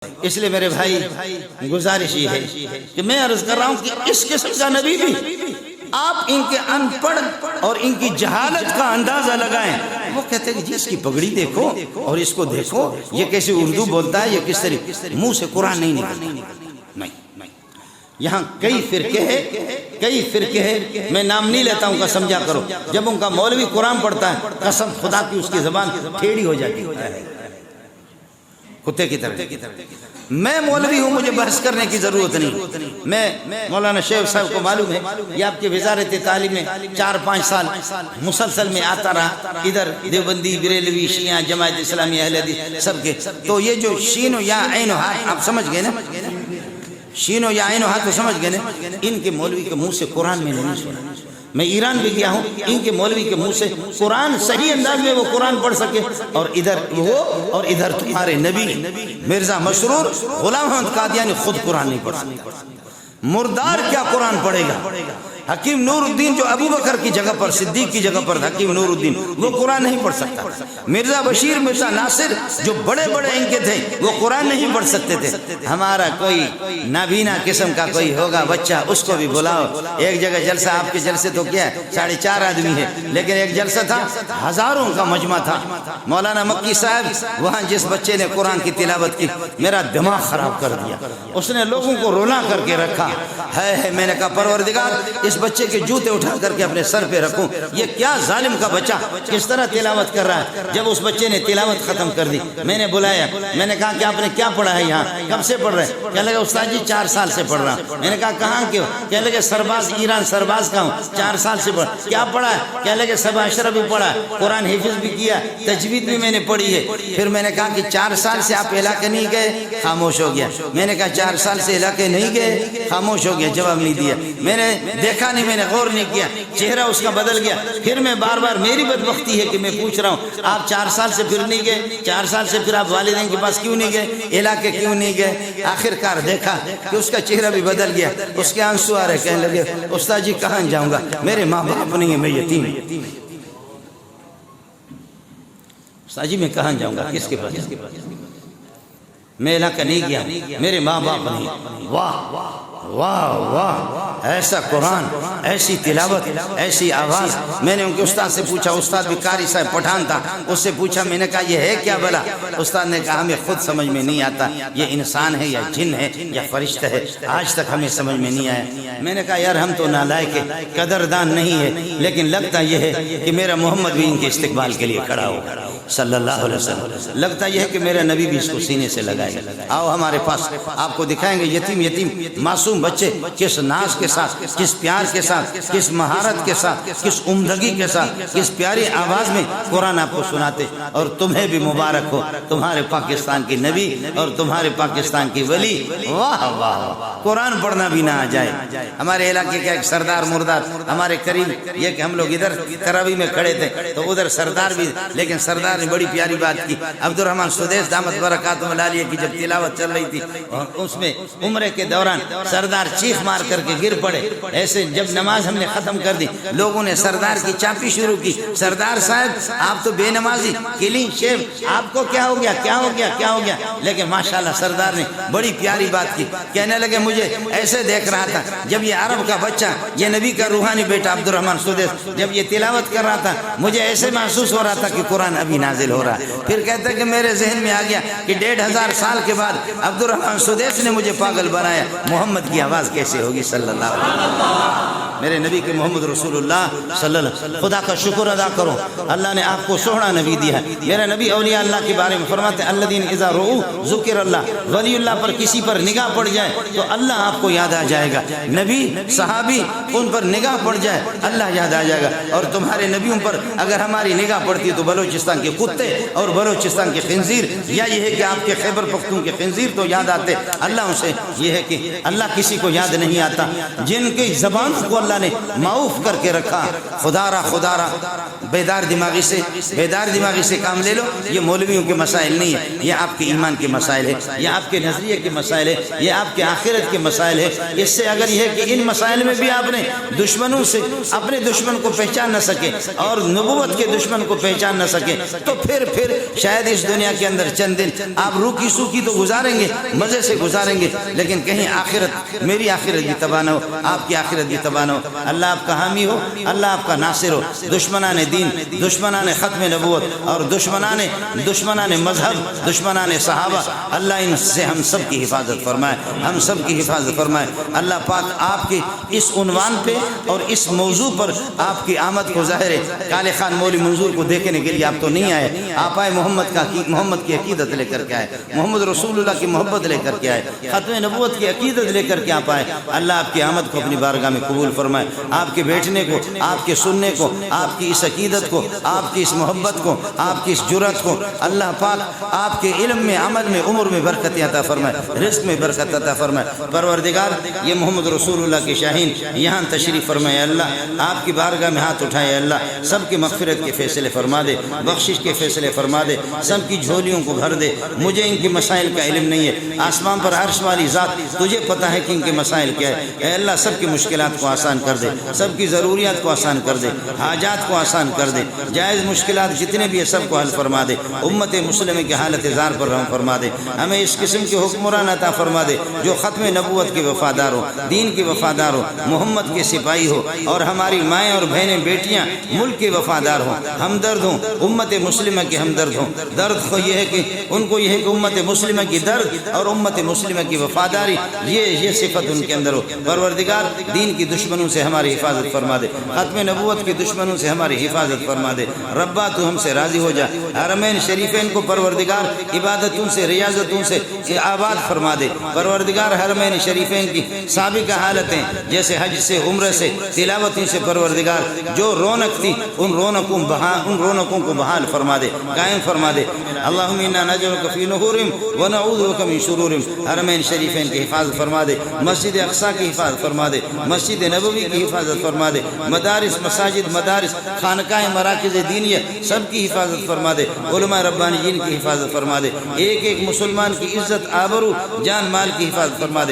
اس لیے میرے بھائی گزارش یہ ہے کہ میں عرض کر رہا ہوں کہ اس قسم کا نبی بھی آپ ان کے ان پڑھ اور ان کی جہالت کا اندازہ لگائیں. وہ کہتے ہیں کہ جی اس کی پگڑی دیکھو اور اس کو دیکھو، یہ کیسے اردو بولتا ہے، یہ کس طرح منہ سے قرآن نہیں نکلتا. نہیں، یہاں کئی فرقے ہیں، میں نام نہیں لیتا ہوں کا سمجھا کرو. جب ان کا مولوی قرآن پڑھتا ہے قسم خدا کی اس کی زبان ٹھیڑی ہو جاتی ہے کتے کی طرح. میں مولوی ہوں، مجھے بحث کرنے کی ضرورت نہیں. میں مولانا شیخ صاحب کو معلوم ہے، یہ آپ کی وزارت تعلیم میں 4-5 سال مسلسل میں آتا رہا، ادھر دیوبندی، بریلوی، شیعہ، جماعت اسلامی، اہل حدیث سب کے. تو یہ جو شین و یا عین و ہاتھ آپ سمجھ گئے نا، شین و یا عین و ہاتھ تو سمجھ گئے نا، ان کے مولوی کے منہ سے قرآن میں نہیں سنا. میں ایران بھی گیا ہوں، ان کے مولوی کے منہ سے قرآن صحیح انداز میں وہ قرآن پڑھ سکے، اور ادھر وہ اور ادھر تمہارے نبی مرزا مسرور غلام احمد قادیانی خود قرآن نہیں پڑھ سکتے. مردار کیا قرآن پڑھے گا؟ حکیم نور الدین جو ابو بکر کی جگہ پر، صدیق کی جگہ پر حکیم نور الدین، وہ قرآن نہیں پڑھ سکتا. مرزا بشیر، مرزا ناصر جو بڑے بڑے ان کے تھے، وہ قرآن نہیں پڑھ سکتے تھے. ہمارا کوئی نابینا قسم کا کوئی ہوگا بچہ، اس کو بھی بلاؤ. ایک جگہ جلسہ، آپ کے جلسے تو کیا ہے 4.5 آدمی ہے، لیکن ایک جلسہ تھا ہزاروں کا مجمع تھا. مولانا مکی صاحب وہاں جس بچے نے قرآن کی تلاوت کی، میرا دماغ خراب کر دیا. اس نے لوگوں کو رونا کر کے رکھا ہے. میں نے کہا پروردگار، اس بچے کے جوتے اٹھا کر کے اپنے سر پہ رکھوں. یہ کیا ظالم کا بچہ کس طرح تلاوت کر رہا ہے. جب اس بچے نے تلاوت ختم کر دی، میں نے بلایا، میں نے کہا کہ آپ نے کیا پڑھا ہے یہاں، کب سے پڑھ رہے ہیں؟ کہنے لگا استاد جی 4 سال سے پڑھ رہا ہوں. میں نے کہا کہاں کے ہو؟ کہنے لگے سرباز، ایران سرباز کا ہوں، 4 سال سے پڑھ. کیا پڑھا ہے؟ کہنے لگے سبع اشرف بھی پڑھا ہے، قرآن حفظ بھی کیا، تجوید بھی میں نے پڑھی ہے. پھر میں نے کہا کہ 4 سال سے آپ علاقے نہیں گئے؟ خاموش ہو گیا. میں نے کہا 4 سال سے علاقے نہیں گئے؟ خاموش ہو گیا، جواب نہیں دیا. میں نے دیکھا نہیں، میں نے غور نہیں کیا، چہرہ اس کا بدل گیا. پھر میں بار بار، میری بدبختی ہے کہ میں پوچھ رہا ہوں آپ 4 سال سے پھر نہیں گئے، 4 سال سے پھر آپ والدین کے پاس کیوں نہیں گئے، علاقے کیوں نہیں گئے؟ آخر کار دیکھا کہ اس کا چہرہ بھی بدل گیا، اس کے آنسو آ رہے. کہنے لگے استاد جی کہاں جاؤں گا، میرے ماں باپ نہیں ہیں، میں یتیم ہوں. استاد جی میں کہاں جاؤں گا، کس کے پاس؟ میں علاقہ نہیں گیا، میرے ماں باپ نہیں. واہ واہ واہ، ایسا قرآن، ایسی تلاوت، ایسی آواز. میں نے ان کے استاد سے پوچھا، استاد بھی قاری صاحب پٹھان تھا، اس سے پوچھا، میں نے کہا یہ ہے کیا بلا؟ استاد نے کہا ہمیں خود سمجھ میں نہیں آتا، یہ انسان ہے یا جن ہے یا فرشتہ ہے، آج تک ہمیں سمجھ میں نہیں آیا. میں نے کہا یار ہم تو نالائق ہے، قدردان نہیں ہے، لیکن لگتا یہ ہے کہ میرا محمد بھی ان کے استقبال کے لیے کھڑا ہو صلی اللہ علیہ وسلم. لگتا یہ ہے کہ میرا نبی بھی اس کو سینے سے لگائے گا. آؤ ہمارے پاس، آپ کو دکھائیں گے یتیم معصوم بچے کس ناز کے ساتھ، کس پیار کے ساتھ، کس مہارت کے ساتھ، کس عمدگی کے ساتھ، کس پیاری آواز میں قرآن آپ کو سناتے. اور تمہیں بھی مبارک ہو، تمہارے پاکستان کی نبی اور تمہارے پاکستان کی ولی. واہ واہ، قرآن پڑھنا بھی نہ آ جائے. ہمارے علاقے کا ایک سردار مردار ہمارے قریب، یہ کہ ہم لوگ ادھر تراویح میں کھڑے تھے تو ادھر سردار بھی، لیکن سردار نے بڑی پیاری بات کی. عبد الرحمن سدیس دامت برکاتہ العالیہ کی جب تلاوت چل رہی تھی، اور اس میں عمرے کے دوران سردار چیخ مار کر کے گر پڑے. ایسے جب نماز ہم نے ختم کر دی، لوگوں نے سردار کی چاپی شروع کی، سردار صاحب آپ تو بے نمازی، کلین شیو، آپ کو کیا ہو گیا، کیا ہو گیا، کیا ہو گیا؟ لیکن ماشاءاللہ سردار نے بڑی پیاری بات کی. کہنے لگے مجھے ایسے دیکھ رہا تھا جب یہ عرب کا بچہ، یہ نبی کا روحانی بیٹا عبد الرحمن سدیس جب یہ تلاوت کر رہا تھا، مجھے ایسے محسوس ہو رہا تھا کہ قرآن ابھی نازل ہو رہا ہے. پھر کہتا کہ میرے ذہن میں آ گیا کہ 1500 سال کے بعد عبد الرحمن سدیس نے مجھے پاگل بنایا، محمد کی آواز کیسے ہوگی صلی اللہ علیہ وسلم. میرے نبی کے محمد رسول اللہ صلی اللہ علیہ وسلم. خدا کا شکر ادا کرو، اللہ نے آپ کو سوہنا نبی دیا ہے. میرا نبی اولیاء اللہ کے بارے میں فرماتے ہیں الذین اذا رؤوا ذکر اللہ. ولی اللہ پر کسی پر نگاہ پڑ جائے تو اللہ آپ کو یاد آ جائے گا. نبی صحابی ان پر نگاہ پڑ جائے اللہ یاد آ جائے گا. اور تمہارے نبیوں پر اگر ہماری نگاہ پڑتی تو بلوچستان کے کتے اور بلوچستان کے خنزیر، یا یہ ہے کہ آپ کے خیبر پختون کے خنزیر تو یاد آتے. اللہ سے یہ ہے کہ اللہ کسی کو یاد نہیں آتا. جن کی زبان کو اللہ نے معاف کر کے رکھا، خدا را بیدار دماغی سے کام لے لو. یہ مولویوں کے مسائل نہیں ہے، یہ آپ کے ایمان کے مسائل ہے، یہ آپ کے نظریے کے مسائل ہے، یہ آپ کے آخرت کے مسائل ہے. اس سے اگر یہ ہے کہ ان مسائل میں بھی آپ نے دشمنوں سے اپنے دشمن کو پہچان نہ سکے اور نبوت کے دشمن کو پہچان نہ سکے تو پھر شاید اس دنیا کے اندر چند دن آپ روکی سوکی تو گزاریں گے، مزے سے گزاریں گے، لیکن کہیں آخرت، میری آخرت بھی تباہ نہ ہو، آپ کی آخرت بھی تباہ نہ ہو۔ اللہ آپ کا حامی ہو، اللہ آپ کا ناصر ہو۔ دشمنان دین، دشمنان ختم نبوت اور دشمنان مذہب، دشمنان صحابہ، اللہ ان سے ہم سب کی حفاظت فرمائے، ہم سب کی حفاظت فرمائے۔ اللہ پاک آپ کے اس عنوان پہ اور اس موضوع پر آپ کی آمد کو ظاہر ہے۔ کالے خان مولوی منظور کو دیکھنے کے لیے آپ تو نہیں آئے، آپ آئے محمد کی عقیدت لے کر کے آئے، محمد رسول اللہ کی محبت لے کر کے آئے، ختم نبوت کی عقیدت لے کر کے آپ آئے۔ اللہ آپ کی آمد کو اپنی بارگاہ میں قبول فرمائے، آپ کے بیٹھنے کو، آپ کے سننے کو، آپ کی اس عقیدت کو، آپ کی اس محبت کو، آپ کی اس جرأت کو اللہ پاک آپ کے علم میں، عمل میں، عمر میں برکت عطا فرمائے، رزق میں برکت عطا فرمائے۔ پروردگار یہ محمد رسول اللہ کے شاہین یہاں تشریف فرمائے، اللہ آپ کی بارگاہ میں ہاتھ اٹھائے، اللہ سب کی مغفرت کے فیصلے فرما دے، بخشش کے فیصلے فرما دے، سب کی جھولیوں کو بھر دے۔ مجھے ان کے مسائل کا علم نہیں ہے، آسمان پر عرش والی ذات تجھے پتہ ہے کہ ان کے مسائل کیا ہے۔ اے اللہ سب کی مشکلات کو آسان کر دے، سب کی ضروریات کو آسان کر دے، حاجات کو آسان کر دے، جائز مشکلات جتنے بھی ہیں سب کو حل فرما دے۔ امت مسلمہ کی حالت زار پر رحم فرما دے، ہمیں اس قسم کے حکمران عطا فرما دے جو ختم نبوت کے وفادار ہو، دین کے وفادار ہو، محمد کے سپاہی ہو، اور ہماری مائیں اور بہنیں بیٹیاں ملک کے وفادار ہوں، ہمدرد ہوں، امت مسلمہ کے ہمدرد ہوں۔ درد کو یہ ہے کہ ان کو یہ ہے کہ امت مسلمہ کی درد اور امت مسلمہ کی وفاداری یہ صفت ان کے اندر ہو۔ پروردگار دین کی دشمنوں سے ہماری حفاظت فرما دے، ختم نبوت کی دشمنوں سے ہماری حفاظت فرما دے۔ ربا تو ہم سے راضی ہو جا، حرمین شریفین کو پروردگار عبادتوں سے، ریاضتوں سے آباد فرما دے۔ پروردگار حرمین شریفین کی سابقہ حالتیں جیسے حج سے، عمرہ سے، تلاوتوں سے پروردگار جو رونق تھی ان رونقوں کو بحال فرما دے، قائم فرما دے۔ اللہم انا نجعلک فی نحورہم ونعوذ بک من شرورہم۔ حرمین شریفین کی حفاظت فرما دے، مسجد اقصی کی حفاظت فرما دے، مسجد نبوی کی حفاظت فرما دے، مدارس، مساجد، مدارس، خانقاہ، مراکز دینیہ سب کی حفاظت فرما دے، علماء ربانیین کی حفاظت فرما دے، ایک ایک مسلمان کی عزت، آبرو، جان مال کی حفاظت فرما دے۔